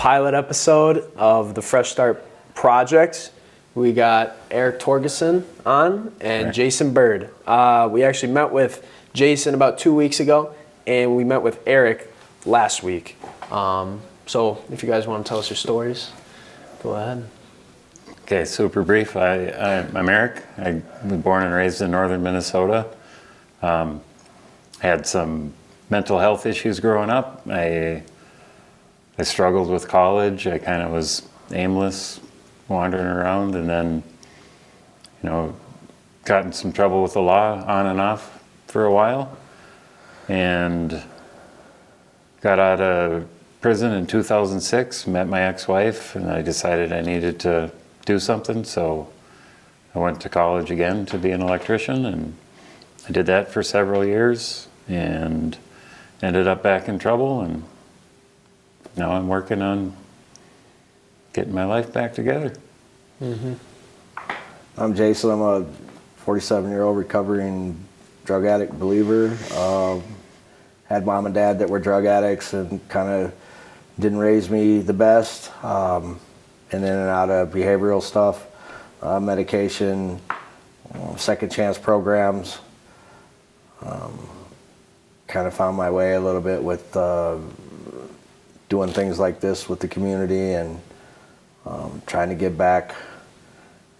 pilot episode of the Fresh Start Project. We got Eric Torgerson on and Jason Bird. We actually met with Jason about 2 weeks ago, and we met with Eric last week. So if you guys want to tell us your stories, go ahead. Okay, super brief. I'm Eric. I was born and raised in northern Minnesota. Had some mental health issues growing up. I struggled with college. I kind of was aimless, wandering around, and then, got in some trouble with the law on and off for a while, and got out of prison in 2006, met my ex-wife, and I decided I needed to do something, so I went to college again to be an electrician, and I did that for several years, and ended up back in trouble, and now I'm working on getting my life back together. Mm-hmm. I'm Jason. I'm a 47-year-old recovering drug addict believer. Had mom and dad that were drug addicts and kind of didn't raise me the best. And in and out of behavioral stuff, medication, second chance programs. Kind of found my way a little bit with doing things like this with the community and trying to give back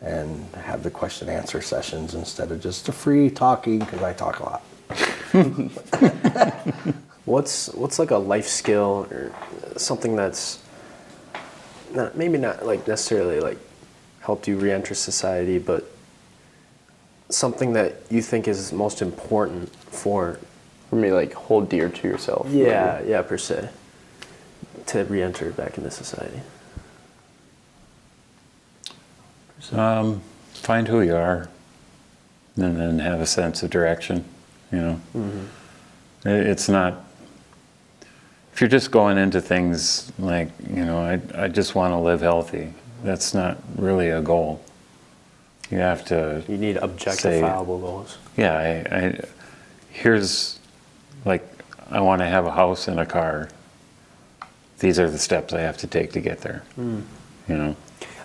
and have the question answer sessions instead of just the free talking, because I talk a lot. What's like a life skill or something that's maybe not like necessarily like helped you re-enter society, but something that you think is most important for me, like hold dear to yourself? Yeah, per se, to re-enter back into society. Find who you are, and then have a sense of direction. Mm-hmm. It's not, if you're just going into things like, I just want to live healthy, that's not really a goal. You have to. You need objectifiable goals. Yeah, here's, like, I want to have a house and a car. These are the steps I have to take to get there.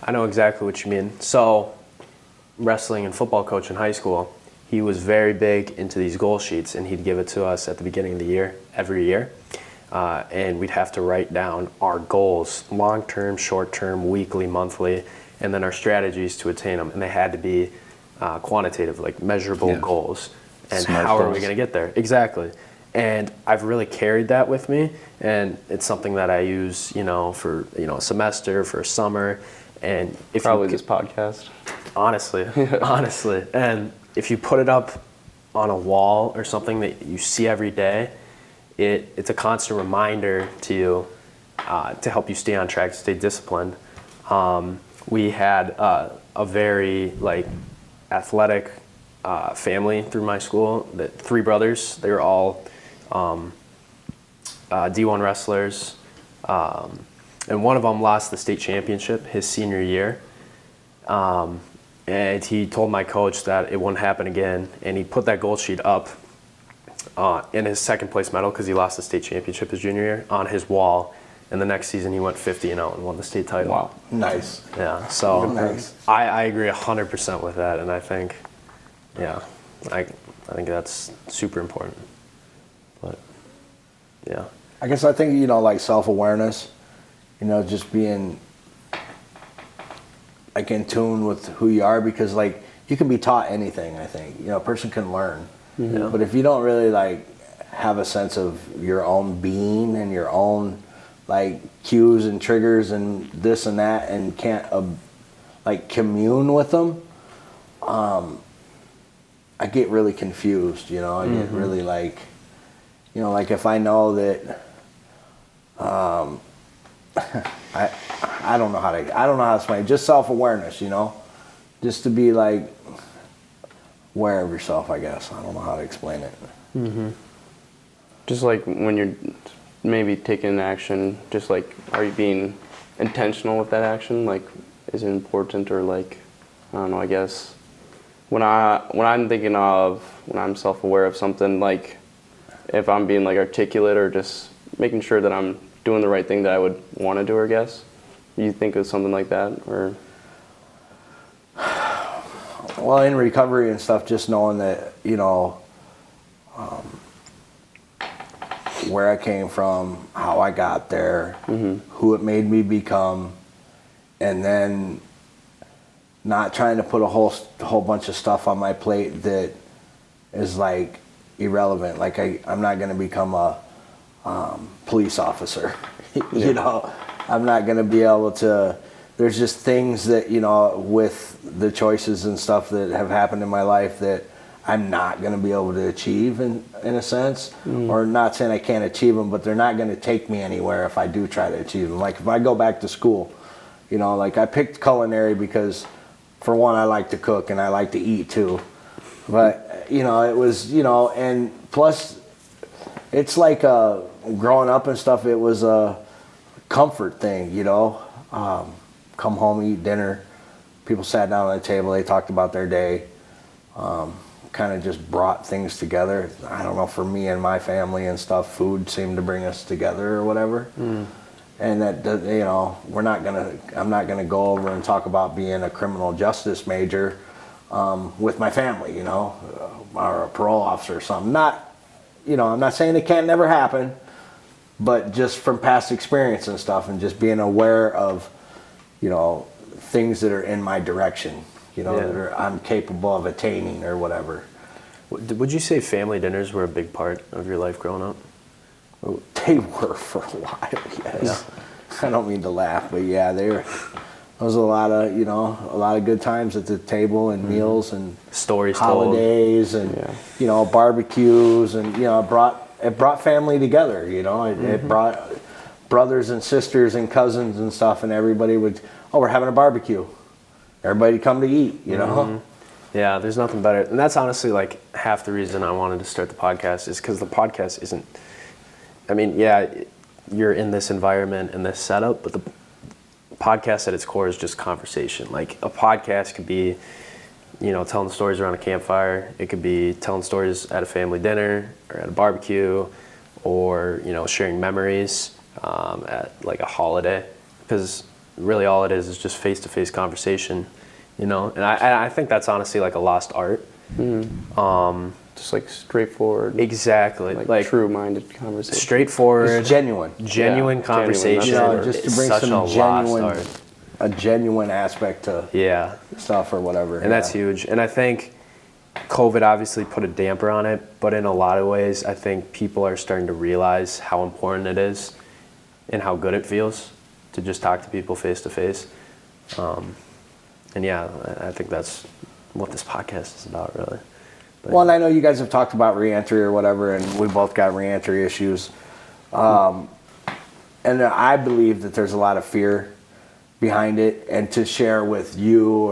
I know exactly what you mean. So, wrestling and football coach in high school, he was very big into these goal sheets, and he'd give it to us at the beginning of the year, every year. And we'd have to write down our goals, long-term, short-term, weekly, monthly, and then our strategies to attain them. And they had to be quantitative, like measurable goals. And Smart how goals. are we going to get there? Exactly. And I've really carried that with me, and it's something that I use, for, a semester, for summer. And if probably this podcast. Honestly. And if you put it up on a wall or something that you see every day, it's a constant reminder to you to help you stay on track, to stay disciplined. We had a very athletic family through my school. That 3 brothers. They were all D1 wrestlers. And one of them lost the state championship his senior year. And he told my coach that it wouldn't happen again. And he put that goal sheet up in his second place medal, because he lost the state championship his junior year, on his wall. And the next season he went 50-0 and won the state title. Wow, nice. Yeah, so nice. I agree 100% with that. And I think, I think that's super important. But, yeah. I guess I think, like self-awareness, just being in tune with who you are, because you can be taught anything, I think. A person can learn. Mm-hmm. But if you don't really have a sense of your own being and your own cues and triggers and this and that, and can't commune with them, I get really confused, I get really if I know that I don't know how to explain it. Just self-awareness, just to be aware of yourself, I guess. I don't know how to explain it. Mm-hmm. Just when you're maybe taking action, just are you being intentional with that action? Is it important, or I don't know, I guess when I'm thinking of, when I'm self-aware of something, if I'm being articulate, or just making sure that I'm doing the right thing that I would want to do, I guess? You think of something like that, or? Well, in recovery and stuff, just knowing that, you know, where I came from, how I got there, who it made me become, and then not trying to put a whole bunch of stuff on my plate that is like irrelevant. Like I'm not going to become a police officer. You know, I'm not going to be able to. There's just things that, you know, with the choices and stuff that have happened in my life that I'm not going to be able to achieve in a sense, or not saying I can't achieve them, but they're not going to take me anywhere if I do try to achieve them. Like if I go back to school, you know, like I picked culinary because, for one, I like to cook and I like to eat too. But, you know, it was, you know, and plus it's like growing up and stuff, it was a comfort thing, you know. Come home, eat dinner. People sat down on the table, they talked about their day. Kind of just brought things together. I don't know, for me and my family and stuff, food seemed to bring us together or whatever. And that, you know, I'm not gonna go over and talk about being a criminal justice major with my family, you know, or a parole officer or something. Not, you know, I'm not saying it can't never happen, but just from past experience and stuff, and just being aware of, you know, things that are in my direction, you know, that I'm capable of attaining or whatever. Would you say family dinners were a big part of your life growing up? They were for a while, yes. I don't mean to laugh, but yeah, there was a lot of, you know, a lot of good times at the table and meals and Stories holidays told. and, you know, barbecues, and, you know, it brought family together, you know. It brought brothers and sisters and cousins and stuff, and everybody would, oh, we're having a barbecue. Everybody come to eat, you know. Yeah, there's nothing better. And that's honestly like half the reason I wanted to start the podcast, is because the podcast isn't, I mean, yeah, you're in this environment and this setup, but the podcast at its core is just conversation. Like a podcast could be, you know, telling stories around a campfire. It could be telling stories at a family dinner or at a barbecue, or, you know, sharing memories at like a holiday. Because really all it is just face-to-face conversation, you know. And I think that's honestly like a lost art. Just like straightforward. Exactly. Like true-minded conversation. Straightforward. It's genuine. Genuine conversation. You know, just to is bring such some a genuine aspect to stuff or whatever. And that's huge. And I think COVID obviously put a damper on it, but in a lot of ways, I think people are starting to realize how important it is and how good it feels to just talk to people face to face. And yeah, I think that's what this podcast is about, really. But, well, and I know you guys have talked about reentry or whatever, and we both got reentry issues. And I believe that there's a lot of fear behind it, and to share with you,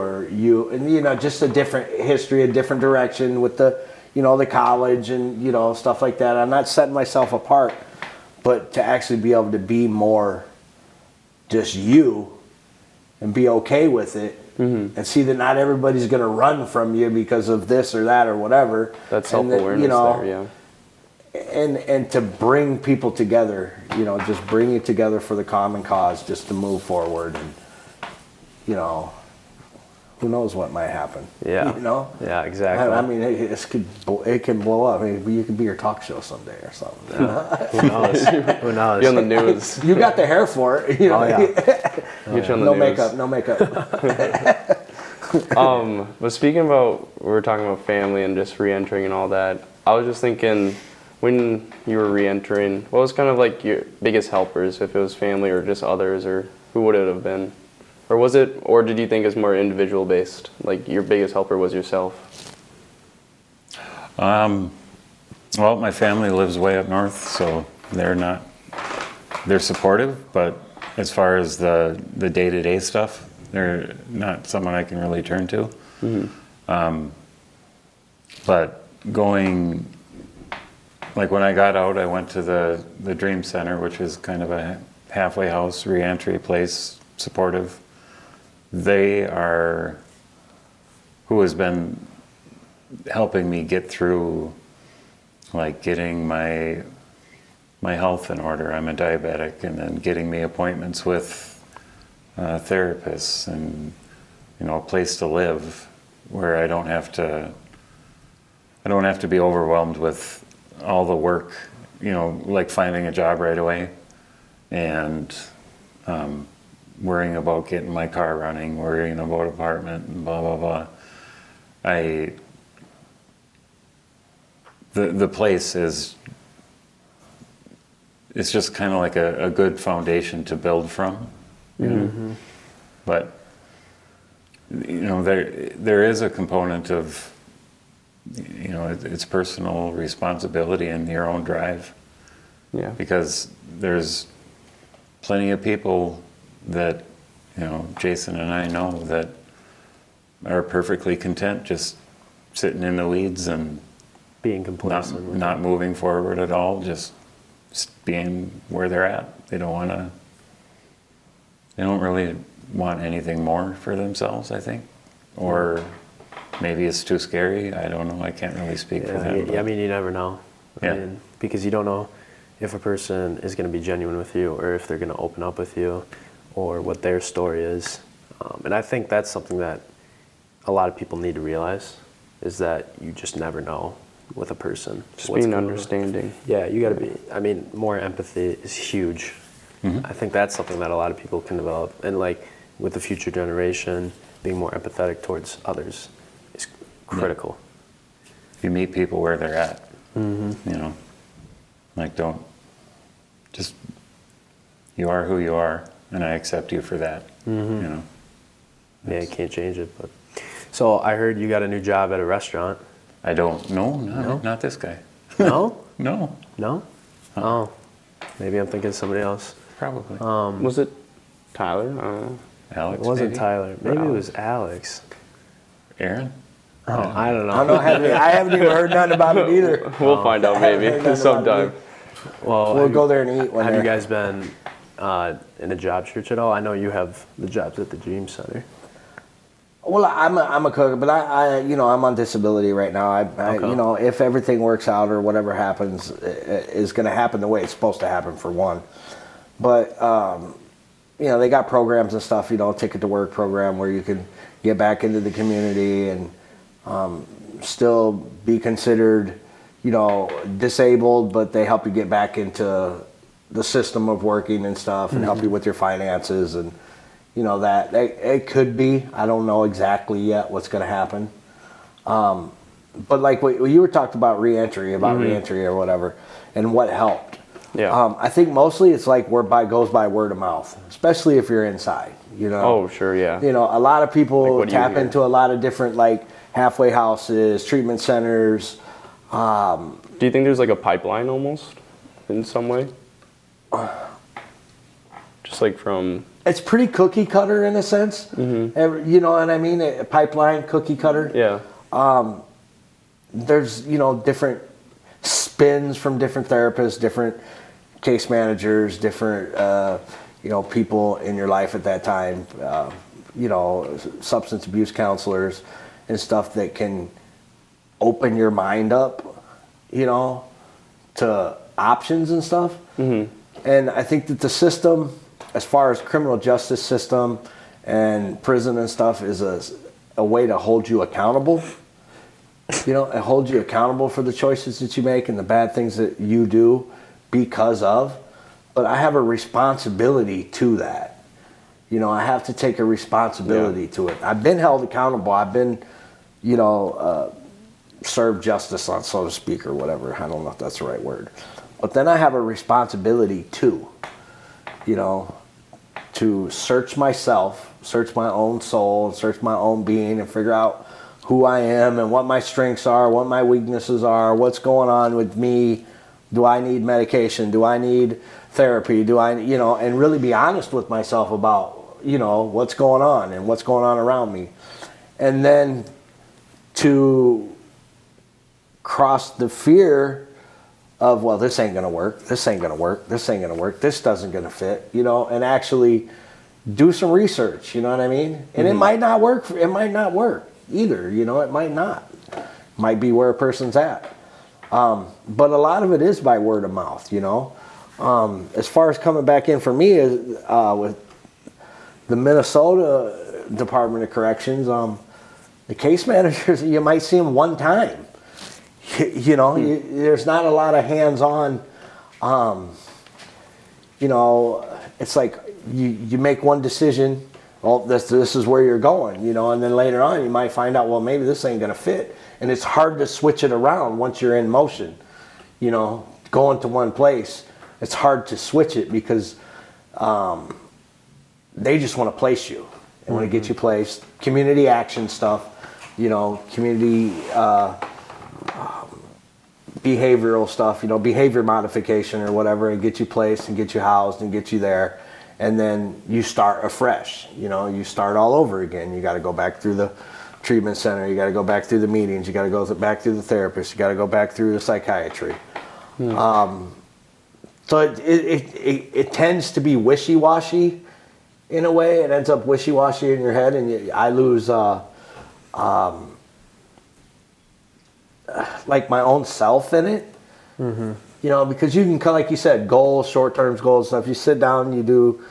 and, you know, just a different history, a different direction with the, you know, the college and, you know, stuff like that. I'm not setting myself apart, but to actually be able to be more just you and be okay with it. And see that not everybody's going to run from you because of this or that or whatever. That self-awareness, you know, there, yeah. And to bring people together, you know, just bring you together for the common cause, just to move forward. And, you know, who knows what might happen. Yeah. You know? Yeah, exactly. I mean, it can blow up. I mean, you could be your talk show someday or something. Who knows? Who knows? Be on the news. You got the hair for it. You know? Oh, yeah. Get you on the No news. no makeup. But speaking about, we were talking about family and just re-entering and all that, I was just thinking, when you were re-entering, what was kind of like your biggest helpers, if it was family or just others, or who would it have been? Or was it, or did you think it's more individual based? Like your biggest helper was yourself? Well, my family lives way up north, so they're supportive, but as far as the day-to-day stuff, they're not someone I can really turn to. But going, like when I got out, I went to the Dream Center, which is kind of a halfway house re-entry place, supportive. They are who has been helping me get through, like getting my my health in order. I'm a diabetic, and then getting me appointments with therapists and, you know, a place to live where I don't have to be overwhelmed with all the work, you know, like finding a job right away and worrying about getting my car running, worrying about apartment and blah, blah, blah. The place is, it's just kind of like a good foundation to build from, you know? But, you know, there is a component of, you know, it's personal responsibility and your own drive. Yeah. Because there's plenty of people that, you know, Jason and I know that are perfectly content just sitting in the weeds and Being complacent. not moving forward at all, just being where they're at. They don't really want anything more for themselves, I think. Or maybe it's too scary. I don't know. I can't really speak for them. I mean, you never know. Yeah. I mean, because you don't know if a person is going to be genuine with you or if they're going to open up with you or what their story is. And I think that's something that a lot of people need to realize, is that you just never know with a person. Just being understanding. Yeah, you got to be. I mean, more empathy is huge. I think that's something that a lot of people can develop. And like with the future generation, being more empathetic towards others is critical. You meet people where they're at, you know, like you are who you are, and I accept you for that, you know. Yeah, you can't change it. But so I heard you got a new job at a restaurant. I don't, not this guy. No? No, No? Oh, maybe I'm thinking of somebody else. probably. Was it Tyler? I don't know. Alex, It wasn't maybe? Tyler. Maybe it was Alex. Aaron? Oh, I don't know. I don't know. I haven't even heard nothing about it either. We'll find out I haven't heard maybe nothing sometime. about Well, We'll go there and eat one have you day. guys been in a job search at all? I know you have the jobs at the Dream Center. Well, I'm a cook, but I you know, I'm on disability right now. Okay. You know, if everything works out or whatever happens is going to happen the way it's supposed to happen, for one. But you know, they got programs and stuff. You know, Ticket to Work program where you can get back into the community and still be considered, you know, disabled, but they help you get back into the system of working and stuff, and help you with your finances. And you know, that it could be, I don't know exactly yet what's going to happen. But like what you were talking about, reentry or whatever, and what helped. Yeah. I think mostly it's like goes by word of mouth, especially if you're inside, you know. Oh, sure, yeah. You know, a lot of people what do you tap hear? into a lot of different like halfway houses, treatment centers. Do you think there's like a pipeline almost in some way? Just like from... It's pretty cookie cutter in a sense. You know what I mean? A pipeline, cookie cutter. Yeah. There's, you know, different spins from different therapists, different case managers, different, you know, people in your life at that time, you know, substance abuse counselors and stuff that can open your mind up, you know, to options and stuff. And I think that the system, as far as criminal justice system and prison and stuff, is a way to hold you accountable. You know, it holds you accountable for the choices that you make and the bad things that you do because of. But I have a responsibility to that. You know, I have to take a responsibility to it. I've been held accountable. I've been, you know, served justice on, so to speak, or whatever. I don't know if that's the right word. But then I have a responsibility too, you know, to search myself, search my own soul, search my own being, and figure out who I am and what my strengths are, what my weaknesses are, what's going on with me. Do I need medication? Do I need therapy? Do I, you know, and really be honest with myself about, you know, what's going on and what's going on around me. And then to cross the fear of, well, this ain't gonna work, this ain't gonna work, this ain't gonna work, this doesn't gonna fit, you know, and actually do some research, you know what I mean? And it might not work, it might not work either, you know, it might not. Might be where a person's at. But a lot of it is by word of mouth, you know. As far as coming back in for me, is with the Minnesota Department of Corrections, the case managers, you might see them one time. There's not a lot of hands-on. It's like you make one decision. Well, this is where you're going, and then later on you might find out, well, maybe this ain't gonna fit, and it's hard to switch it around once you're in motion. Going to one place, it's hard to switch it because they just want to place you. They want to get you placed. Community action stuff, community behavioral stuff, behavior modification or whatever, and get you placed and get you housed and get you there. And then you start afresh, you start all over again. You got to go back through the treatment center. You got to go back through the meetings. You got to go back through the therapist. You got to go back through the psychiatry. So it tends to be wishy-washy in a way. It ends up wishy-washy in your head, and I lose like my own self in it. Because you can, like you said, goals, short-term goals, stuff. You sit down and you do,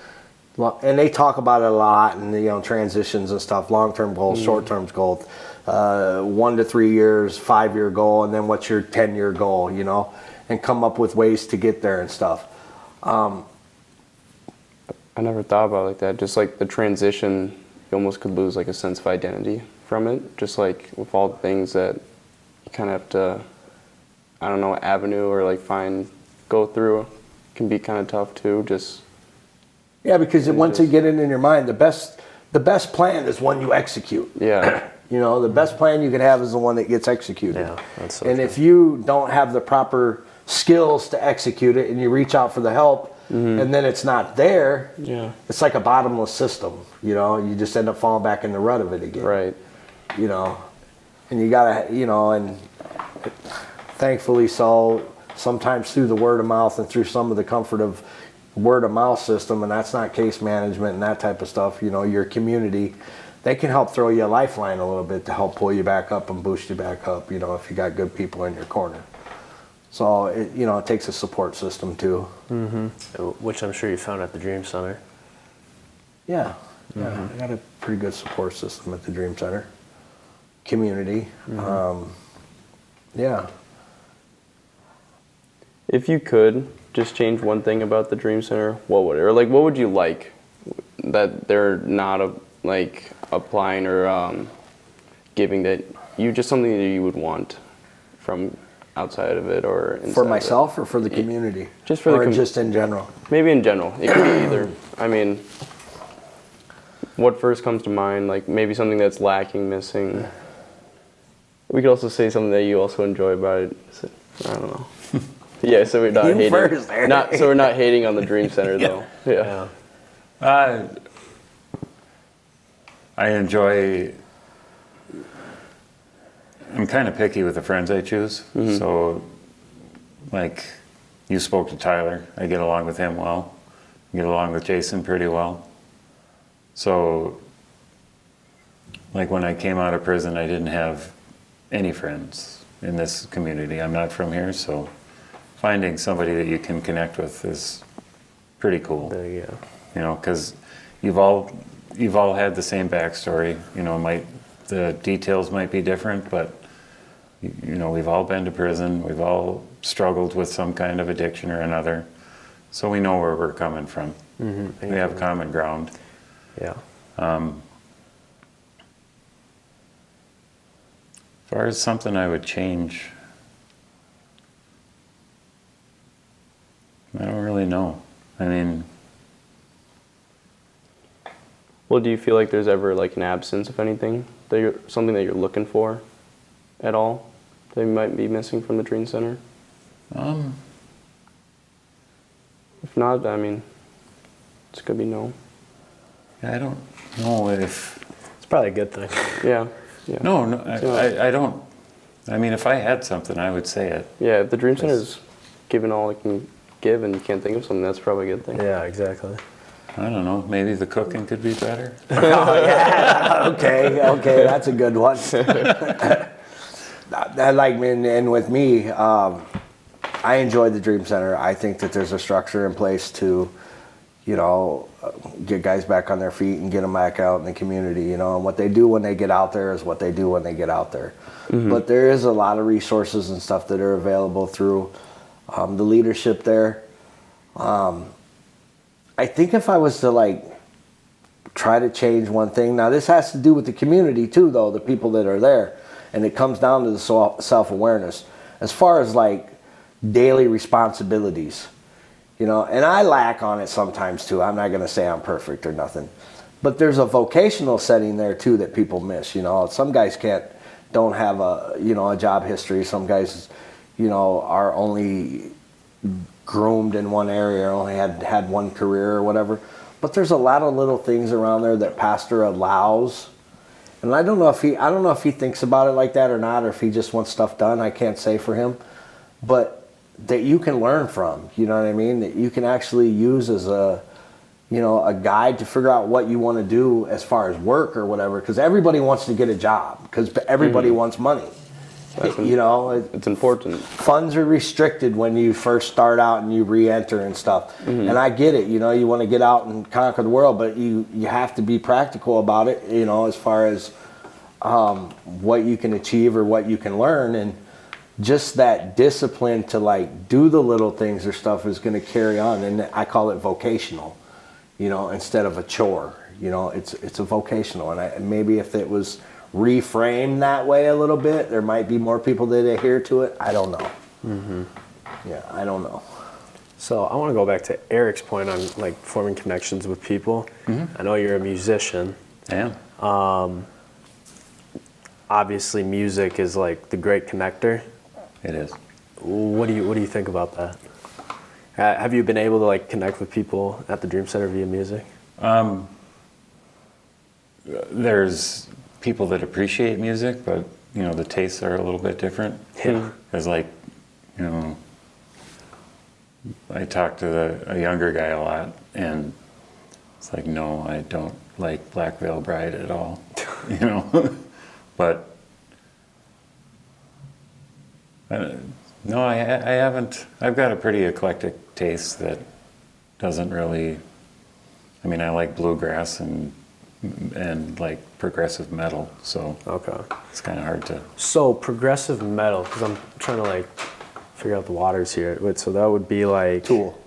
and they talk about it a lot, and transitions and stuff, long-term goals, short-term goals, 1 to 3 years, 5-year goal, and then what's your 10-year goal, and come up with ways to get there and stuff. I never thought about it like that. Just like the transition, you almost could lose like a sense of identity from it. Just like with all the things that you kind of have to, I don't know, avenue or like go through can be kind of tough too. Because once you get it in your mind, the best plan is one you execute. Yeah. The best plan you can have is the one that gets executed. Yeah, that's so and true. if you don't have the proper skills to execute it, and you reach out for the help, and then it's not there, it's like a bottomless system. You just end up falling back in the rut of it again. Right. And you gotta, and thankfully so, sometimes through the word of mouth and through some of the comfort of word of mouth system, and that's not case management and that type of stuff, your community, they can help throw you a lifeline a little bit to help pull you back up and boost you back up, if you got good people in your corner. So, it takes a support system too. Which I'm sure you found at the Dream Center. Yeah, I got a pretty good support system at the Dream Center. Community. If you could just change one thing about the Dream Center, what would it? Or like, what would you like that they're not applying or giving that just something that you would want from outside of it or inside For myself of it? Or for the community? Just for or just in general? Maybe in general. It could be either. I mean, what first comes to mind? Like maybe something that's lacking, missing. We could also say something that you also enjoy about it. I don't know. Yeah, so we're not You hating. first there. So we're not hating on the Dream Center though. Yeah. I enjoy. I'm kind of picky with the friends I choose. So, like, you spoke to Tyler. I get along with him well. I get along with Jason pretty well. So, like when I came out of prison, I didn't have any friends in this community. I'm not from here, so finding somebody that you can connect with is pretty cool. There you go. Because you've all had the same backstory. The details might be different, but we've all been to prison. We've all struggled with some kind of addiction or another, so we know where we're coming from. We have common ground. Yeah. As far as something I would change, I don't really know. I mean, Well, do you feel like there's ever like an absence of anything something that you're looking for at all that you might be missing from the Dream Center? If not, I mean, it's gonna be no. I don't know if. It's probably a good thing. Yeah. No, I don't. I mean, if I had something, I would say it. Yeah, if the Dream Center's giving all it can give and you can't think of something, that's probably a good thing. Yeah, exactly. I don't know. Maybe the cooking could be better. Oh, yeah. Okay, that's a good one. That like, and with me, I enjoy the Dream Center. I think that there's a structure in place to, you know, get guys back on their feet and get them back out in the community, you know. And what they do when they get out there is what they do when they get out there. But there is a lot of resources and stuff that are available through the leadership there. I think if I was to like try to change one thing, now this has to do with the community too, though, the people that are there, and it comes down to the self-awareness as far as like daily responsibilities, you know. And I lack on it sometimes too. I'm not going to say I'm perfect or nothing, but there's a vocational setting there too that people miss, you know. Some guys don't have a, you know, a job history. Some guys, you know, are only groomed in one area or only had one career or whatever. But there's a lot of little things around there that pastor allows. And I don't know if he thinks about it like that or not, or if he just wants stuff done. I can't say for him. But that you can learn from, you know what I mean? That you can actually use as a, you know, a guide to figure out what you want to do as far as work or whatever. Because everybody wants to get a job, because everybody wants money. You know, it's important. Funds are restricted when you first start out and you re-enter and stuff. And I get it, you know, you want to get out and conquer the world, but you have to be practical about it, you know, as far as what you can achieve or what you can learn. And just that discipline to like do the little things or stuff is going to carry on. And I call it vocational, you know, instead of a chore. You know, it's a vocational. And maybe if it was reframed that way a little bit, there might be more people that adhere to it. I don't know. Yeah, I don't know. So I want to go back to Eric's point on like forming connections with people. I know you're a musician. I am. Obviously, music is like the great connector. It is. What do you think about that? Have you been able to like connect with people at the Dream Center via music? There's people that appreciate music, but you know the tastes are a little bit different. Yeah. Because like, you know, I talk to a younger guy a lot, and it's like, no, I don't like Black Veil Bride at all, you know. But no, I haven't. I've got a pretty eclectic taste that doesn't really. I mean, I like bluegrass and like progressive metal, so Okay. it's kind of hard to. So progressive metal, because I'm trying to like figure out the waters here. Wait, so that would be like Tool.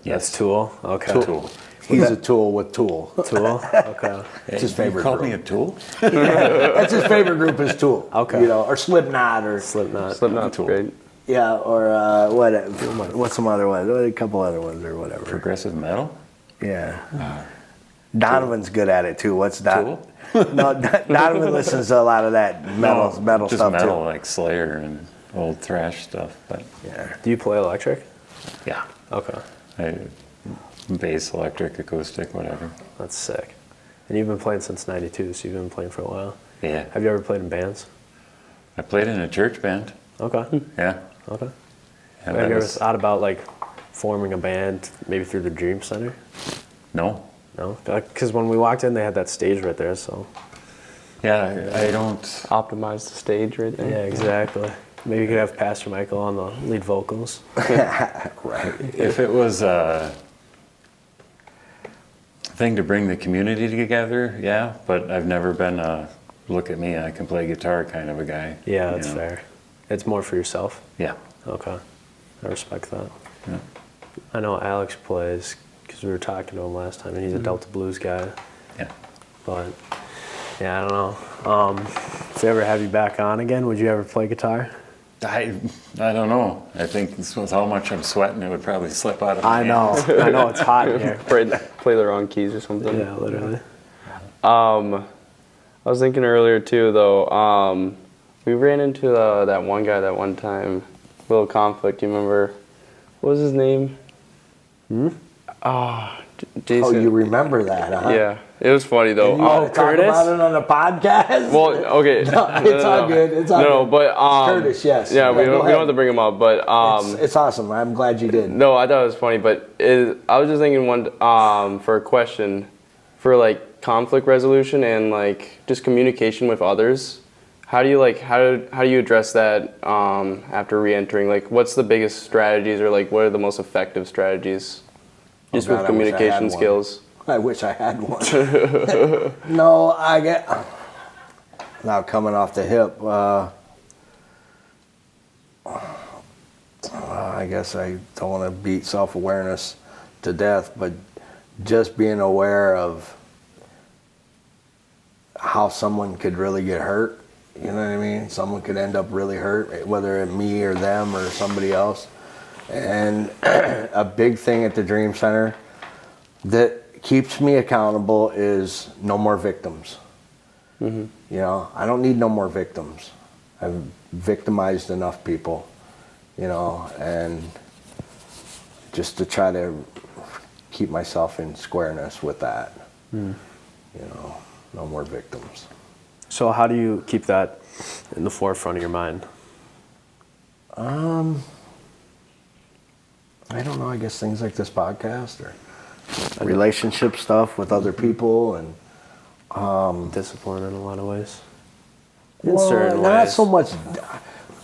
That's Tool. Okay. Tool. He's a tool with Tool. Tool. Okay. It's his You favorite called group. me a tool? That's his favorite group is Tool. Okay. You know, or Slipknot or Slipknot. Slipknot's Tool. great. yeah, or what's some other ones? A couple other ones or whatever. Progressive metal? Yeah. Donovan's good at it too. What's Don? Tool? No, Donovan listens to a lot of that metal Just stuff metal, too. like Slayer and old thrash stuff. But Yeah. Do you play electric? yeah, Okay. bass, electric, acoustic, whatever. That's sick. And you've been playing since '92, so you've been playing for a while. Yeah, Have you ever played in bands? I played in a church band. Okay. Yeah. Okay. And Have that you ever was- thought about like forming a band, maybe through the Dream Center? No. No, because when we walked in, they had that stage right there. So. Yeah, I don't. Optimize the stage right there. Yeah, exactly. Maybe you could have Pastor Michael on the lead vocals. Right. If it was a thing to bring the community together, yeah, but I've never been a look at me, I can play guitar kind of a guy. Yeah, you that's know? fair. It's more for yourself. Yeah. Okay, I respect that. Yeah. I know Alex plays because we were talking to him last time, and he's a Delta Blues guy. Yeah. But yeah, I don't know. If they ever have you back on again, would you ever play guitar? I don't know. I think with how much I'm sweating, it would probably slip out of my I know. hands. I know it's hot in here. Play the wrong keys or something. Yeah, literally. I was thinking earlier too, though. We ran into that one guy that one time. Little conflict. You remember? What was his name? Jason. Oh, you remember that, huh? Yeah, it was funny though. And you want to talk Curtis? about it on the podcast? Well, okay. It's all good. It's all No, good. but Curtis, yes. Yeah, we go don't ahead. have to bring him up, but It's awesome. I'm glad you did. no, I thought it was funny, but I was just thinking for a question for like conflict resolution and like just communication with others. How do you how do you address that after re-entering? Like, what's the biggest strategies, or like what are the most effective strategies, just with communication skills? I wish I had one. No, I get now coming off the hip. I guess I don't want to beat self-awareness to death, but just being aware of how someone could really get hurt. You know what I mean? Someone could end up really hurt, whether it's me or them or somebody else. And a big thing at the Dream Center that keeps me accountable is no more victims. Mm-hmm. You know, I don't need no more victims. I've victimized enough people, you know, and just to try to keep myself in squareness with that. You know, no more victims. So how do you keep that in the forefront of your mind? I don't know, I guess things like this podcast or relationship stuff with other people and Discipline in a lot of ways. Not so much.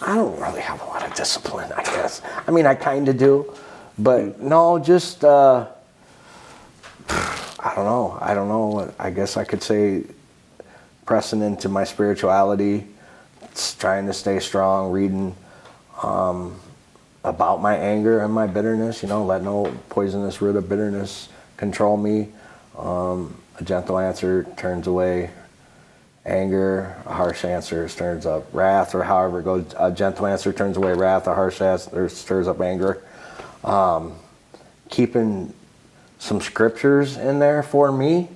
I don't really have a lot of discipline, I guess. I mean, I kind of do, but no, just I don't know. I guess I could say pressing into my spirituality, trying to stay strong, reading about my anger and my bitterness. You know, let no poisonous root of bitterness control me. A gentle answer turns away anger, a harsh answer stirs up wrath, or however it goes. A gentle answer turns away wrath, a harsh answer stirs up anger. Keeping some scriptures in there for me.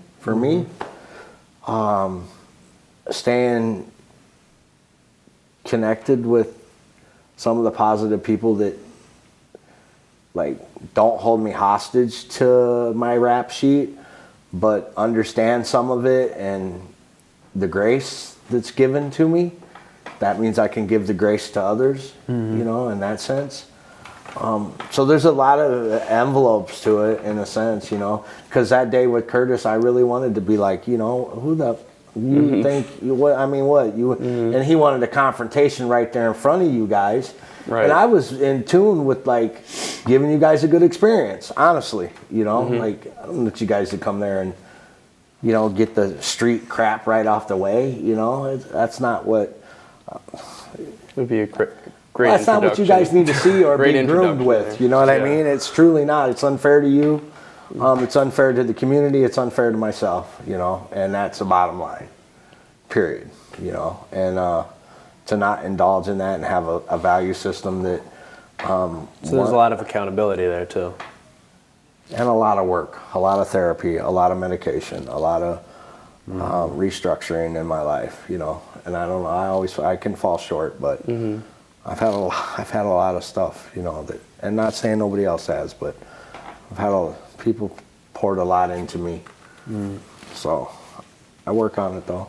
Staying connected with some of the positive people that like don't hold me hostage to my rap sheet, but understand some of it and the grace that's given to me. That means I can give the grace to others, you know, in that sense. So there's a lot of envelopes to it in a sense, you know, because that day with Curtis, I really wanted to be like, you know, who the, you think, what, I mean, what, you, and he wanted a confrontation right there in front of you guys. Right. And I was in tune with like giving you guys a good experience, honestly, you know, like I don't want you guys to come there and, you know, get the street crap right off the way, you know, that's not what. It would be a great that's not what you guys need to see or be groomed with, you know what I mean? It's truly not. It's unfair to you. It's unfair to the community. It's unfair to myself, you know, and that's the bottom line, period, you know, and to not indulge in that and have a value system that. So there's a lot of accountability there too. And a lot of work, a lot of therapy, a lot of medication, a lot of restructuring in my life, you know, and I don't know, I can fall short, but I've had a lot of stuff, you know, that, and not saying nobody else has, but I've had people poured a lot into me. So I work on it though.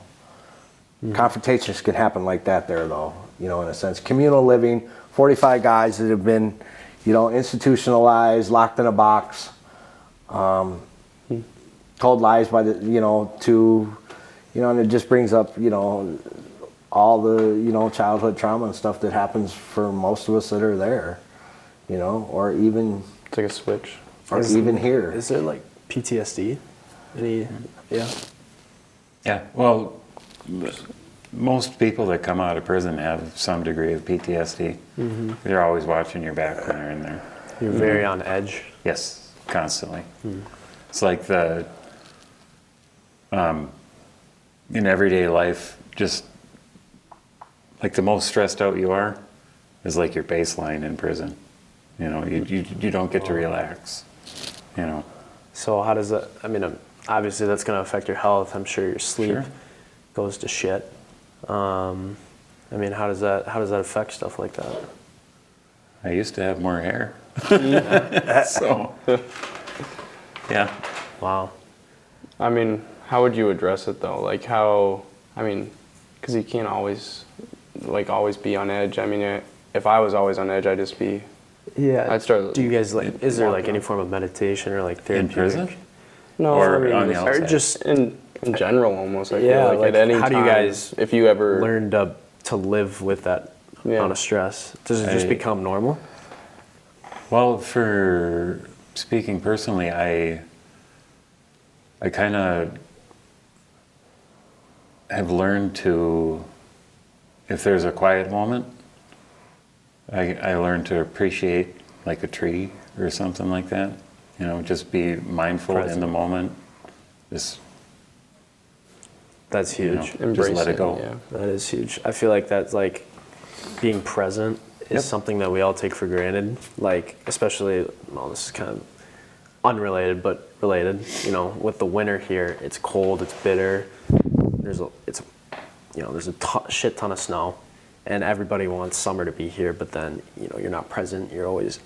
Confrontations can happen like that there though, you know, in a sense. Communal living, 45 guys that have been, you know, institutionalized, locked in a box, told lies by the, you know, to, you know, and it just brings up, you know, all the, you know, childhood trauma and stuff that happens for most of us that are there, you know, or even. It's like a switch. Or even here. Is there like PTSD? Yeah, well, most people that come out of prison have some degree of PTSD. They're always watching your back when they're in there. You're very on edge. Yes, constantly. It's like in everyday life, just like the most stressed out you are is like your baseline in prison. You know, you don't get to relax, you know. So how does that, I mean, obviously that's going to affect your health. I'm sure your sleep goes to shit. I mean, how does that affect stuff like that? I used to have more hair. So, yeah. Wow. I mean, how would you address it though? Like how, I mean, because you can't always be on edge. I mean, if I was always on edge, I'd just be. Yeah. I'd start. Do you guys like? Is there like any form of meditation or like therapy? In prison? No, or I mean, on the outside? Or just in general, almost. I feel like at any how time, do you guys? If you ever learn to to live with that amount of stress? Does it just become normal? Well, for speaking personally, I kind of have learned to, if there's a quiet moment, I learn to appreciate like a tree or something like that. You know, just be mindful in the moment. Just That's huge. just let it go. Yeah. That is huge. I feel like that's like being present is something that we all take for granted. Like, especially, well, this is kind of unrelated, but related. You know, with the winter here, it's cold, it's bitter. There's a shit ton of snow, and everybody wants summer to be here. But then, you know, you're not present. You're always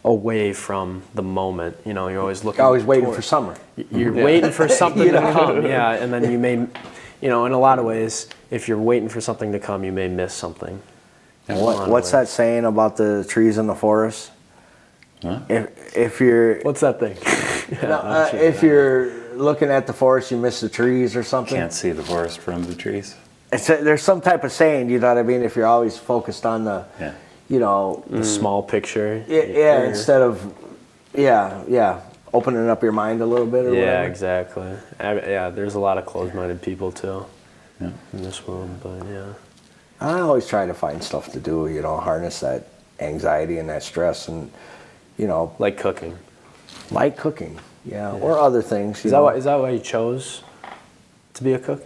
away from the moment. You know, you're always looking. Always waiting for summer. You're waiting for something to come. Yeah, and then you may, you know, in a lot of ways, if you're waiting for something to come, you may miss something. What's that saying about the trees in the forest? Huh? If you're What's that thing? if you're looking at the forest, you miss the trees or something. Can't see the forest from the trees. There's some type of saying, you know what I mean? If you're always focused on the, you know, The small picture. yeah, instead of, opening up your mind a little bit or Yeah, whatever. exactly. Yeah, there's a lot of closed-minded people too in this world, but yeah. I always try to find stuff to do, you know, harness that anxiety and that stress, and, you know, Like cooking. like cooking, or other things. Is that why you chose to be a cook?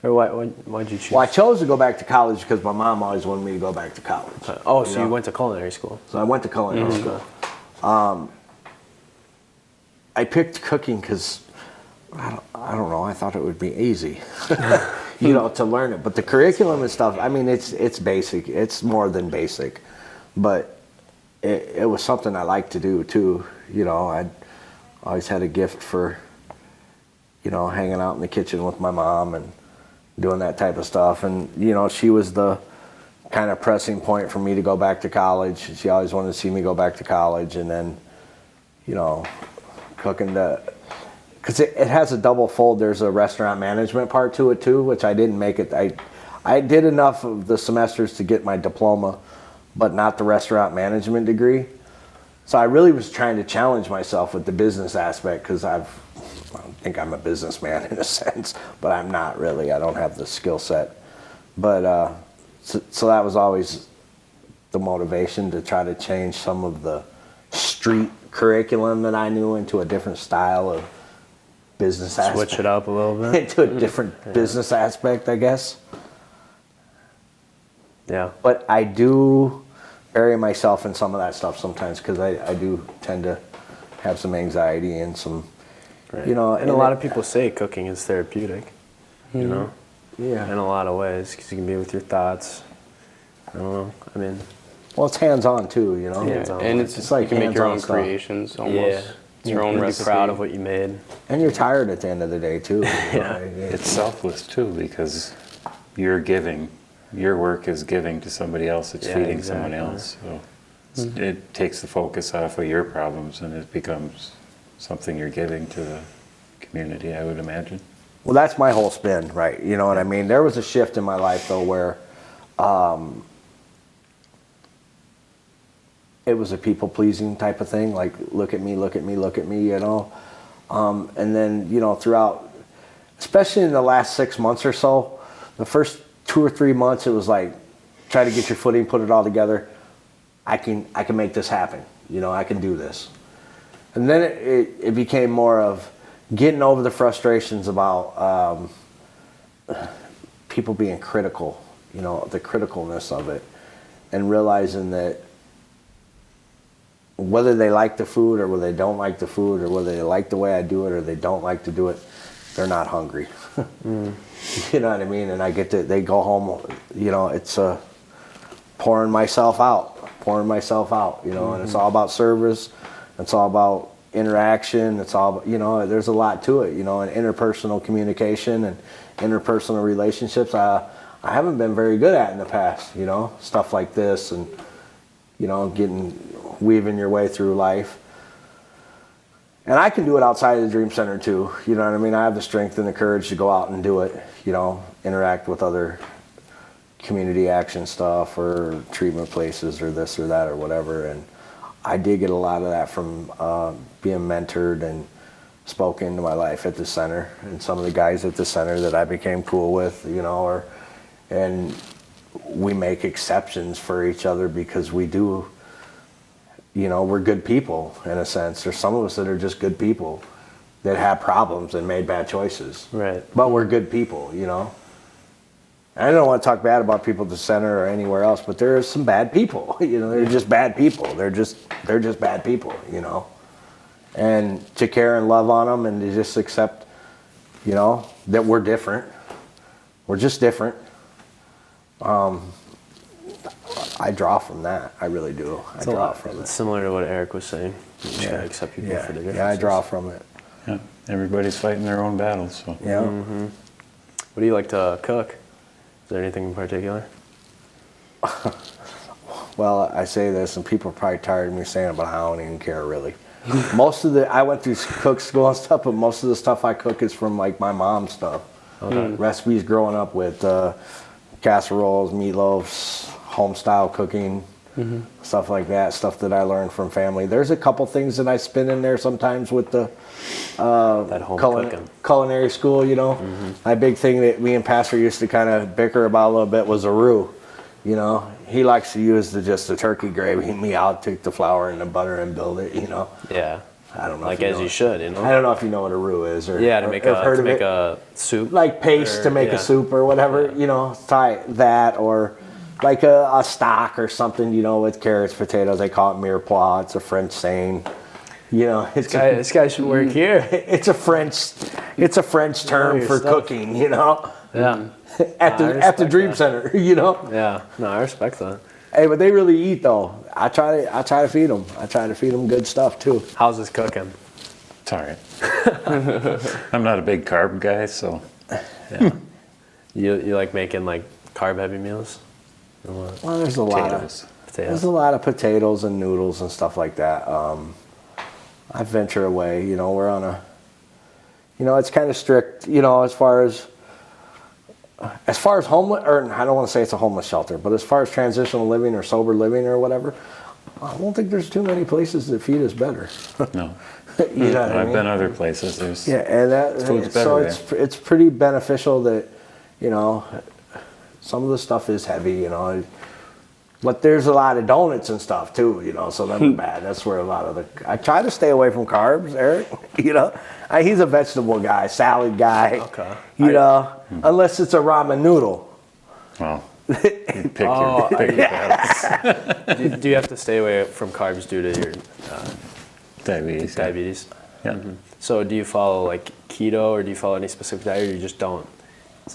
Or why'd you choose? Well, I chose to go back to college because my mom always wanted me to go back to college. Oh, so you went to culinary school. So I went to culinary school. I picked cooking because I don't know. I thought it would be easy, you know, to learn it. But the curriculum and stuff, I mean, it's basic. It's more than basic, but it was something I liked to do too. You know, I always had a gift for, you know, hanging out in the kitchen with my mom and doing that type of stuff. And, you know, she was the kind of pressing point for me to go back to college. She always wanted to see me go back to college, and then, you know, cooking because it has a double fold. There's a restaurant management part to it too, which I didn't make it. I did enough of the semesters to get my diploma, but not the restaurant management degree. So I really was trying to challenge myself with the business aspect, because I think I'm a businessman in a sense, but I'm not really. I don't have the skill set. But so that was always the motivation, to try to change some of the street curriculum that I knew into a different style of business aspect. Switch it up a little bit. Into a different business aspect, I guess. Yeah. But I do bury myself in some of that stuff sometimes, because I do tend to have some anxiety and some, you know. And a lot of people say cooking is therapeutic, you know? Yeah. In a lot of ways, because you can be with your thoughts. I don't know. I mean, Well, it's hands-on too, you know. Hands-on. And it's It's like you can make your hands-on own stuff. creations almost. yeah. It's your own You'd recipe. be proud of what you made. And you're tired at the end of the day too. Yeah. It's selfless too, because you're giving. Your work is giving to somebody else. It's Yeah, feeding someone exactly. else. So it takes the focus off of your problems, and it becomes something you're giving to the community, I would imagine. Well, that's my whole spin, right? You know what I mean? There was a shift in my life though where it was a people-pleasing type of thing, like look at me, look at me, look at me, you know. And then, you know, throughout, especially in the last 6 months or so, the first 2 or 3 months, it was like, try to get your footing, put it all together. I can make this happen. You know, I can do this. And then it became more of getting over the frustrations about people being critical, you know, the criticalness of it, and realizing that whether they like the food or whether they don't like the food, or whether they like the way I do it or they don't like to do it, they're not hungry. You know what I mean? And they go home, you know, it's pouring myself out, you know, and it's all about service. It's all about interaction. It's all, you know, there's a lot to it, you know, and interpersonal communication and interpersonal relationships. I haven't been very good at in the past, you know, stuff like this, and, you know, weaving your way through life. And I can do it outside of the Dream Center too. You know what I mean? I have the strength and the courage to go out and do it, you know, interact with other community action stuff or treatment places or this or that or whatever. And I did get a lot of that from being mentored and spoke into my life at the center, and some of the guys at the center that I became cool with, you know, and we make exceptions for each other because we do, you know, we're good people in a sense. There's some of us that are just good people that have problems and made bad choices. Right. But we're good people, you know. I don't want to talk bad about people at the center or anywhere else, but there are some bad people. You know, they're just bad people. They're just bad people, you know. And to care and love on them and to just accept, you know, that we're different. We're just different. I draw from that. I really do. I draw from it. It's similar to what Eric was saying. You just gotta accept people for their differences. Yeah, I draw from it. Yeah, everybody's fighting their own battles. So. Yeah. What do you like to cook? Is there anything in particular? Well, I say this, and people are probably tired of me saying it, but I don't even care really. I went through cook school and stuff, but most of the stuff I cook is from like my mom's stuff. Okay. Recipes growing up with casseroles, meatloafs, home style cooking, stuff like that, stuff that I learned from family. There's a couple things that I spin in there sometimes with the That home cooking. culinary school, you know. My big thing that me and Pastor used to kind of bicker about a little bit was a roux. You know, he likes to use just the turkey gravy. Me, I'll take the flour and the butter and build it, you know. Yeah. I don't know. Like if as you should, you know. I don't know if you know what a roux is, or Yeah, to make a soup. like paste to make a soup or whatever, you know, try that, or like a stock or something, you know, with carrots, potatoes. They call it mirepoix. It's a French saying. You know, This guy should work here. It's a French term for cooking, you know. Yeah. At the Dream Center, you know. Yeah. No, I respect that. Hey, but they really eat though. I try to feed them. I try to feed them good stuff too. How's this cooking? It's all right. I'm not a big carb guy, so. Yeah. You like making like carb heavy meals? Or what? Well, there's a lot of Potatoes. there's a lot of potatoes and noodles and stuff like that. I venture away. You know, we're on a. You know, it's kind of strict. You know, as far as homeless, or I don't want to say it's a homeless shelter, but as far as transitional living or sober living or whatever, I don't think there's too many places that feed us better. No. You know what I mean? I've been other places. There's and food's so better it's pretty beneficial that, you know, some of the stuff is heavy, you know, but there's a lot of donuts and stuff too, you know, so that's bad. That's where a lot of I try to stay away from carbs, Eric. You know, he's a vegetable guy, salad guy. Okay. You know, unless it's a ramen noodle. Well, you pick your battles. Do you have to stay away from carbs due to your Diabetes. diabetes? Yeah. So do you follow like keto, or do you follow any specific diet, or you just don't?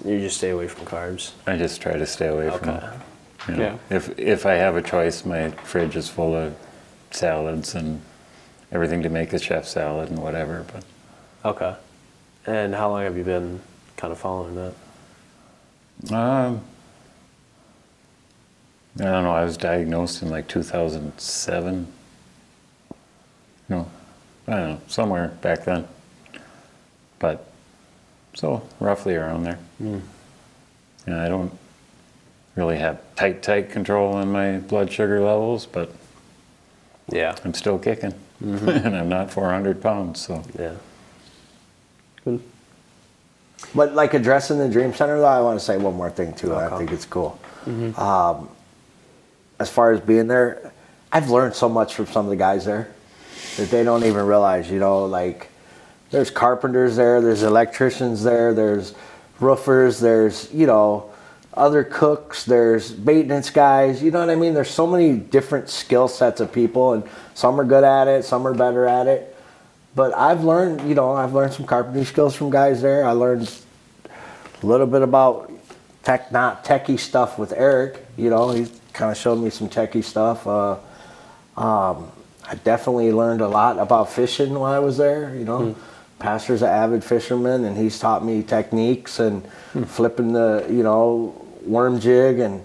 You just stay away from carbs? I just try to stay away from it. You know, Yeah. If I have a choice, my fridge is full of salads and everything to make a chef salad and whatever. But Okay. And how long have you been kind of following that? I don't know. I was diagnosed in like 2007. No, I don't know, somewhere back then. But so roughly around there. And I don't really have tight control on my blood sugar levels, but Yeah. I'm still kicking. And I'm not 400 pounds, so. Yeah. Good. But like addressing the Dream Center, though, I want to say one more thing too. Okay. I think it's cool. As far as being there, I've learned so much from some of the guys there that they don't even realize. You know, like there's carpenters there, there's electricians there, there's roofers, there's, you know, other cooks, there's maintenance guys. You know what I mean? There's so many different skill sets of people, and some are good at it, some are better at it. But I've learned some carpentry skills from guys there. I learned a little bit about not techie stuff with Eric. You know, he kind of showed me some techie stuff. I definitely learned a lot about fishing while I was there. You know, Pastor's an avid fisherman, and he's taught me techniques and flipping the, you know, worm jig and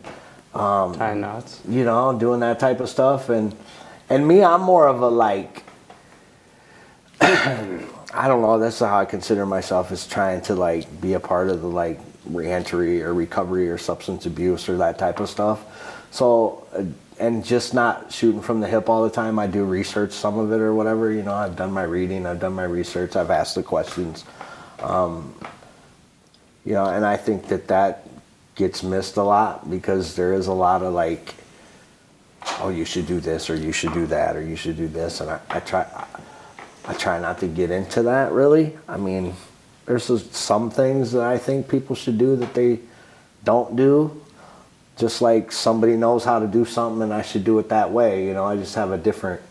Tying knots. you know, doing that type of stuff. And me, I'm more of a like. I don't know, that's how I consider myself, is trying to like be a part of the like reentry or recovery or substance abuse or that type of stuff. So, and just not shooting from the hip all the time. I do research some of it or whatever. You know, I've done my reading, I've done my research, I've asked the questions. You know, and I think that gets missed a lot because there is a lot of like, oh, you should do this or you should do that or you should do this, and I try not to get into that really. I mean, there's some things that I think people should do that they don't do. Just like somebody knows how to do something and I should do it that way. You know, I just have a different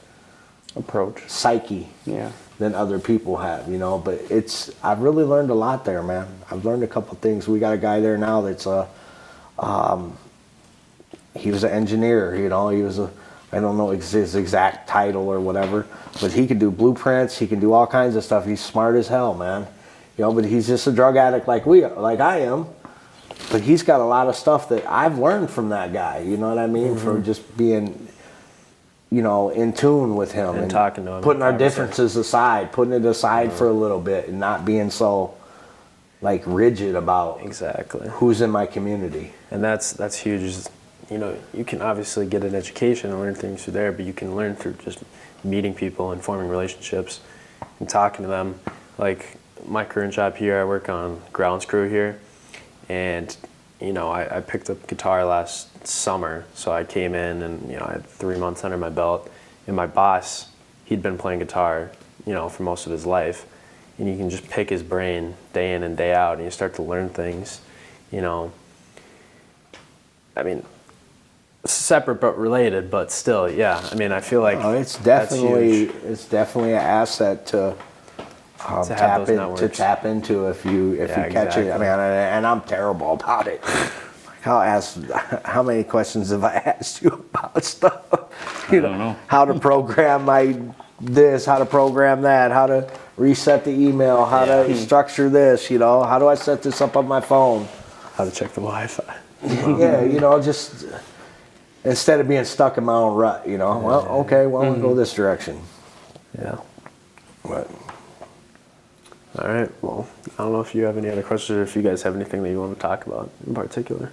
approach, psyche than other people have, you know. But I've really learned a lot there, man. I've learned a couple things. We got a guy there now that's he was an engineer, you know. He was I don't know his exact title or whatever, but he can do blueprints, he can do all kinds of stuff. He's smart as hell, man. You know, but he's just a drug addict like I am. But he's got a lot of stuff that I've learned from that guy, you know what I mean? From just being, you know, in tune with him and talking to him, putting our differences aside, putting it aside for a little bit, and not being so like rigid about who's in my community. And that's huge. You know, you can obviously get an education and learn things through there, but you can learn through just meeting people and forming relationships and talking to them. Like my current job here, I work on grounds crew here. And, you know, I picked up guitar last summer, so I came in and, you know, I had 3 months under my belt. And my boss, he'd been playing guitar, you know, for most of his life. And you can just pick his brain day in and day out, and you start to learn things, you know. I mean, separate but related, but still, yeah. I mean, I feel like it's definitely an asset to tap into if you catch it. I mean, and I'm terrible about it. I'll ask, how many questions have I asked you about stuff? You don't know. How to program how to program that, how to reset the email, how to structure this, you know, how do I set this up on my phone? How to check the Wi-Fi. Yeah, you know, just instead of being stuck in my own rut, you know. Well, okay, we'll go this direction. Yeah. But all right, well, I don't know if you have any other questions or if you guys have anything that you want to talk about in particular.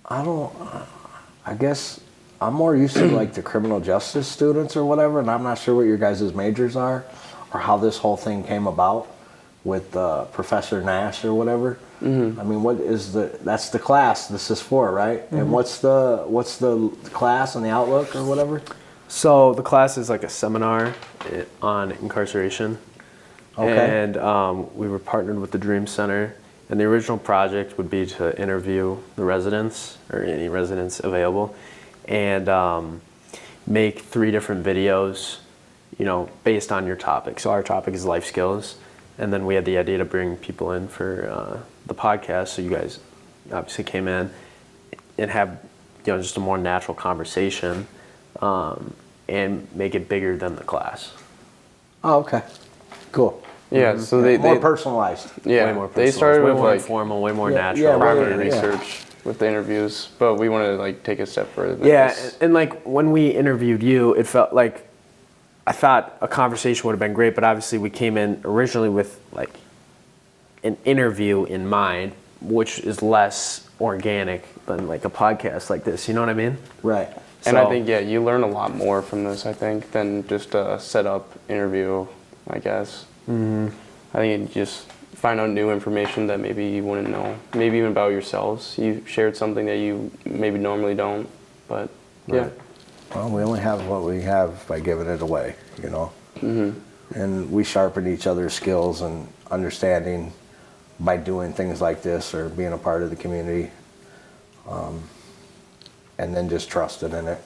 I guess I'm more used to like the criminal justice students or whatever, and I'm not sure what your guys' majors are or how this whole thing came about with Professor Nash or whatever. I mean, that's the class this is for, right? And what's the class and the outlook or whatever? So the class is like a seminar on incarceration. Okay. And we were partnered with the Dream Center, and the original project would be to interview the residents or any residents available and make 3 different videos, you know, based on your topic. So our topic is life skills, and then we had the idea to bring people in for the podcast. So you guys obviously came in and have, you know, just a more natural conversation. And make it bigger than the class. Oh, okay. Cool. Yeah, so they more personalized. Yeah, way more personalized. They started way with more like informal, way more natural. primary research with the interviews, but we wanted to like take a step further. And like when we interviewed you, it felt like I thought a conversation would have been great, but obviously we came in originally with like an interview in mind, which is less organic than like a podcast like this. You know what I mean? Right. And I think, you learn a lot more from this, I think, than just a set-up interview, I guess. I think you just find out new information that maybe you wouldn't know, maybe even about yourselves. You shared something that you maybe normally don't, but yeah. Well, we only have what we have by giving it away, you know. And we sharpen each other's skills and understanding by doing things like this or being a part of the community. And then just trusting in it.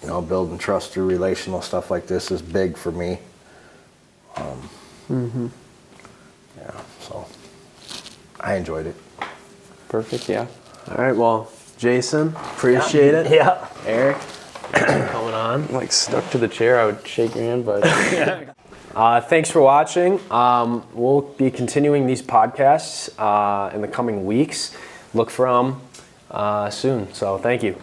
You know, building trust through relational stuff like this is big for me. Yeah, so I enjoyed it. Perfect, yeah. All right, well, Jason, appreciate it. Yeah. Eric, thanks for coming on. I'm like stuck to the chair. I would shake your hand, but thanks for watching. We'll be continuing these podcasts in the coming weeks. Look for them soon. So thank you.